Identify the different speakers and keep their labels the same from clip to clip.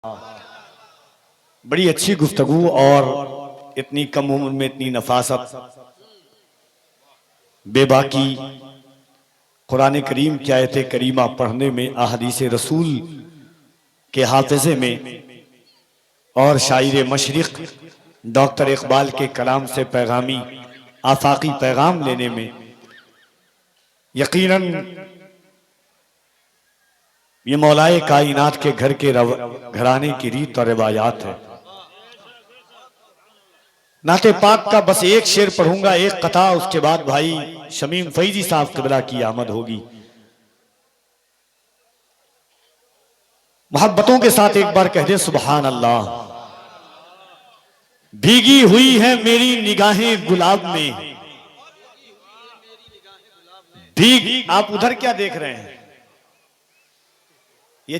Speaker 1: बड़ी अच्छी गुफ्तगू और इतनी कम उम्र में इतनी नफासत बेबाकी कुरान करीम की आयत करीमा पढ़ने में अहादीस रसूल के हाफिजे में और शायर मशरिक डॉक्टर इकबाल के कलाम से पैगामी आफाकी पैगाम लेने में यकीनन ये मौलाए कायनात के घर के घराने की रीत और रिवायात है। नाते पाक का बस एक शेर पढ़ूंगा, एक कथा, उसके बाद भाई शमीम फैजी साहब क़िबला की आमद होगी। मोहब्बतों के साथ एक बार कह दे सुबहान अल्लाह। भीगी हुई है मेरी निगाहें गुलाब में, भीग। आप उधर क्या देख रहे हैं? ये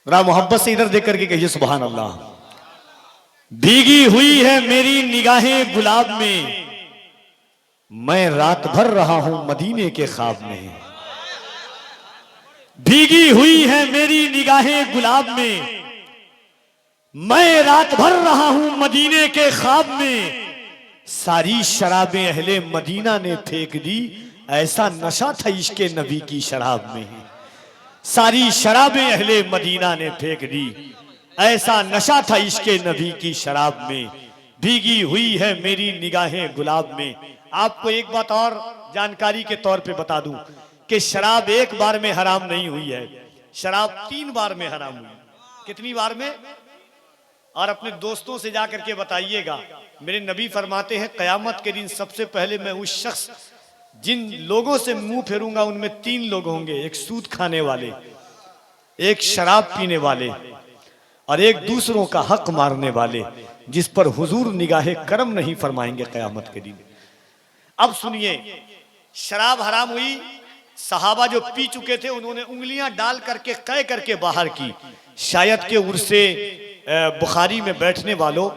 Speaker 1: जरा मोहब्बत से इधर देख करके कहिए सुबहान अल्लाह। भीगी हुई है मेरी निगाहें गुलाब में, मैं रात भर रहा हूं मदीने के ख्वाब में। भीगी हुई है मेरी निगाहें गुलाब में, मैं रात भर रहा हूं मदीने के ख्वाब में। सारी शराबें अहले मदीना ने फेंक दी, ऐसा नशा था इश्के नबी की शराब में। सारी शराबें अहले मदीना ने फेंक दी, ऐसा नशा था इश्के नबी की शराब में। भीगी हुई है मेरी निगाहें गुलाब में। आपको एक बात और जानकारी के तौर पे बता दूं कि शराब एक बार में हराम नहीं हुई है, शराब 3 बार में हराम हुई। कितनी बार में? और अपने दोस्तों से जाकर के बताइएगा, मेरे नबी फरमाते हैं कयामत के दिन सबसे पहले मैं उस शख्स जिन लोगों से मुंह फेरूंगा उनमें 3 लोग होंगे, एक सूद खाने वाले, एक शराब पीने वाले और एक दूसरों का हक मारने वाले, जिस पर हुजूर निगाहे करम नहीं फरमाएंगे कयामत के दिन। अब सुनिए, शराब हराम हुई, सहाबा जो पी चुके थे उन्होंने उंगलियां डाल करके कह करके बाहर की। शायद के उर्से बुखारी में बैठने वालों,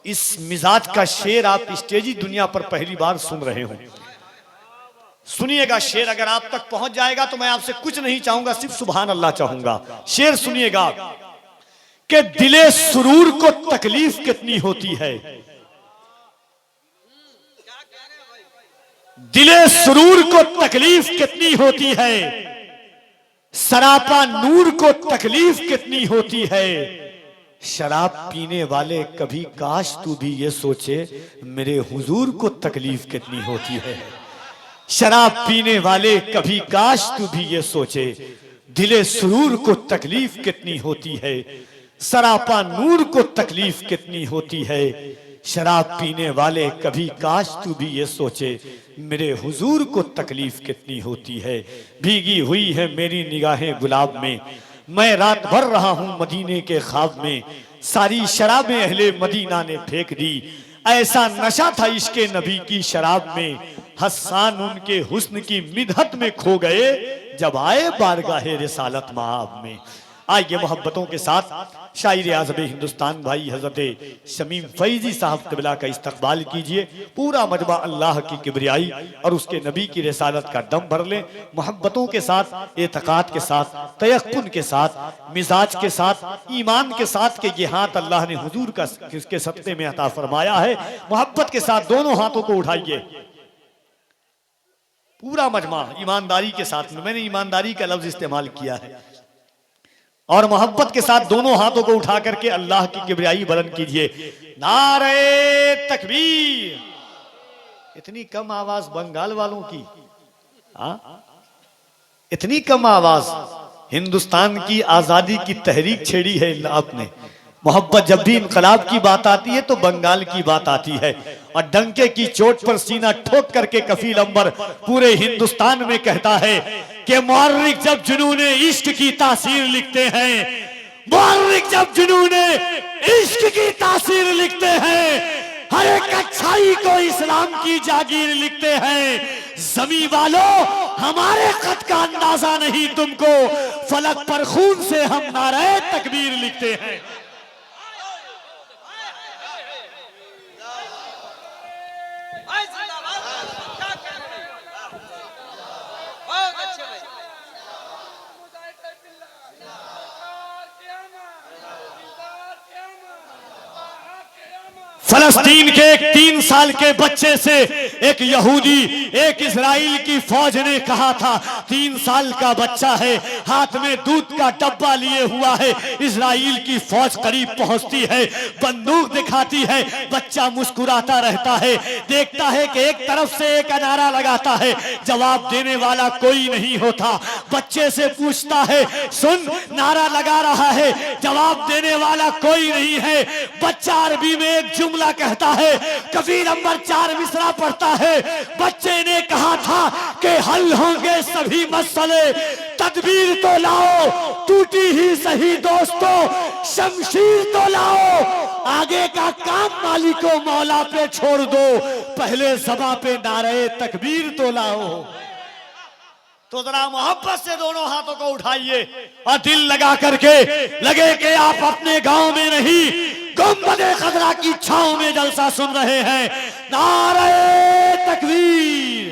Speaker 1: इस मिजाज का शेर आप स्टेजी दुनिया पर पहली बार सुन रहे हो। सुनिएगा शेर, अगर आप तक पहुंच जाएगा तो मैं आपसे कुछ नहीं चाहूंगा, सिर्फ सुभान अल्लाह चाहूंगा। शेर सुनिएगा कि दिले सुरूर को तकलीफ कितनी होती है, दिले सुरूर को तकलीफ कितनी होती है, सरापा नूर को तकलीफ कितनी होती है। शराब पीने वाले कभी काश तू भी ये सोचे मेरे हुजूर को तकलीफ कितनी होती है। शराब पीने वाले कभी काश तू भी ये सोचे दिले सुरूर को तकलीफ कितनी होती है, सरापा नूर को तकलीफ कितनी होती है। शराब पीने वाले कभी काश तू भी ये सोचे मेरे हुजूर को तकलीफ कितनी होती है। भीगी हुई है मेरी निगाहें गुलाब में, मैं रात भर रहा हूं मदीने के ख्वाब में। सारी शराबें अहले मदीना ने फेंक दी, ऐसा नशा था इश्के नबी की शराब में। हस्सान उनके हुस्न की मिदहत में खो गए, जब आए बारगाहे रिसालत माब में। आइए मोहब्बतों के साथ शायर आज़म हिंदुस्तान भाई हजरत शमीम फैजी साहब क़िबला का इस्तकबाल कीजिए। पूरा मजमा अल्लाह की किबरियाई और उसके नबी की रिसालत का दम भर ले। मोहब्बतों के साथ, एतकाद के साथ, तयक्कुन के साथ, मिजाज के साथ, ईमान के साथ के ये हाथ अल्लाह ने हुजूर का किसके सत्ते में अता फरमाया है। मोहब्बत के साथ दोनों हाथों को उठाइए। पूरा मजमा ईमानदारी के साथ, मैंने ईमानदारी का लफ्ज इस्तेमाल किया है, और मोहब्बत के साथ दोनों हाथों को उठा करके अल्लाह की किबरियाई बुलंद कीजिए। नारे तकबीर। इतनी कम आवाज बंगाल वालों की, इतनी कम आवाज। हिंदुस्तान की आजादी की तहरीक छेड़ी है आपने। मोहब्बत जब भी इनकलाब की बात आती है तो बंगाल की बात आती है, और डंके की चोट पर सीना ठोक करके कफील अंबर पूरे हिंदुस्तान में कहता है कि मुअर्रिख जब जुनूने इश्क की तासीर लिखते हैं, मुअर्रिख जब जुनूने इश्क की तासीर लिखते हैं, हर एक अच्छाई को इस्लाम की जागीर लिखते हैं। ज़मीं वालों हमारे खत का अंदाजा नहीं तुमको, फलक पर खून से हम नारे तकबीर लिखते हैं। फलस्तीन के एक 3 साल के बच्चे से एक यहूदी, एक इजराइल की फौज ने कहा था, 3 साल का बच्चा है, हाथ में दूध का डब्बा लिए हुआ है। इजराइल की फौज करीब पहुंचती है, बंदूक दिखाती है, बच्चा मुस्कुराता रहता है, देखता है कि एक तरफ से एक नारा लगाता है, जवाब देने वाला कोई नहीं होता। बच्चे से पूछता है, सुन, नारा लगा रहा है, जवाब देने वाला कोई नहीं है। बच्चा अरबी में एक जुमला कहता है, कबीर नंबर 4 मिसरा पढ़ता है। बच्चे ने कहा था कि हल होंगे सभी मसले, तदबीर तो लाओ, टूटी ही सही दोस्तों, शमशीर तो लाओ, आगे का काम मालिको मौला पे छोड़ दो, पहले सभा पे नारे तकबीर तो लाओ। तो जरा मोहब्बत से दोनों हाथों को उठाइए और दिल लगा करके, लगे कि आप अपने गांव में नहीं, गुंबदे खदरा की छांव में जलसा सुन रहे हैं। नारे तकबीर,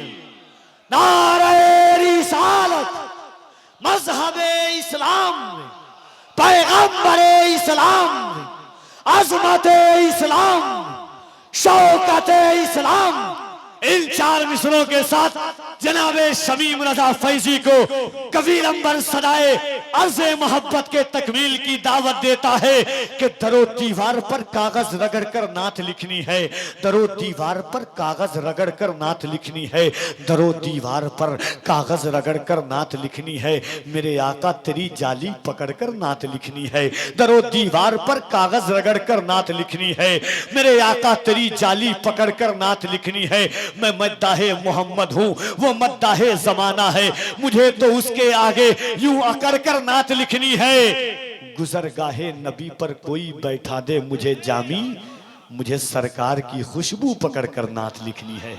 Speaker 1: नारे रिसालत, मजहबे इस्लाम, पैगंबरे इस्लाम, अजमते इस्लाम, शौकते इस्लाम। इन 4 मिसरों के साथ जनाबे शमीम रजा फैजी को कबीर नंबर सदाए अर्ज़े मोहब्बत के तकमील की दावत देता है कि दरो दीवार पर कागज रगड़ कर नात लिखनी है, दरो दीवार पर कागज रगड़ कर नात लिखनी है, दरो दीवार पर कागज रगड़ कर नात लिखनी है। मेरे आका तेरी जाली पकड़ कर नात लिखनी है, दरो दीवार पर कागज रगड़ कर नात लिखनी है। मेरे आका तेरी जाली पकड़ कर नात लिखनी है। मैं मद्दाहे मोहम्मद हूँ, वो मद्दाहे जमाना है, मुझे तो उसके आगे यूं अकड़ कर नात लिखनी है। गुजरगाहे नबी पर कोई बैठा दे मुझे जामी, मुझे सरकार की खुशबू पकड़ कर नात लिखनी है।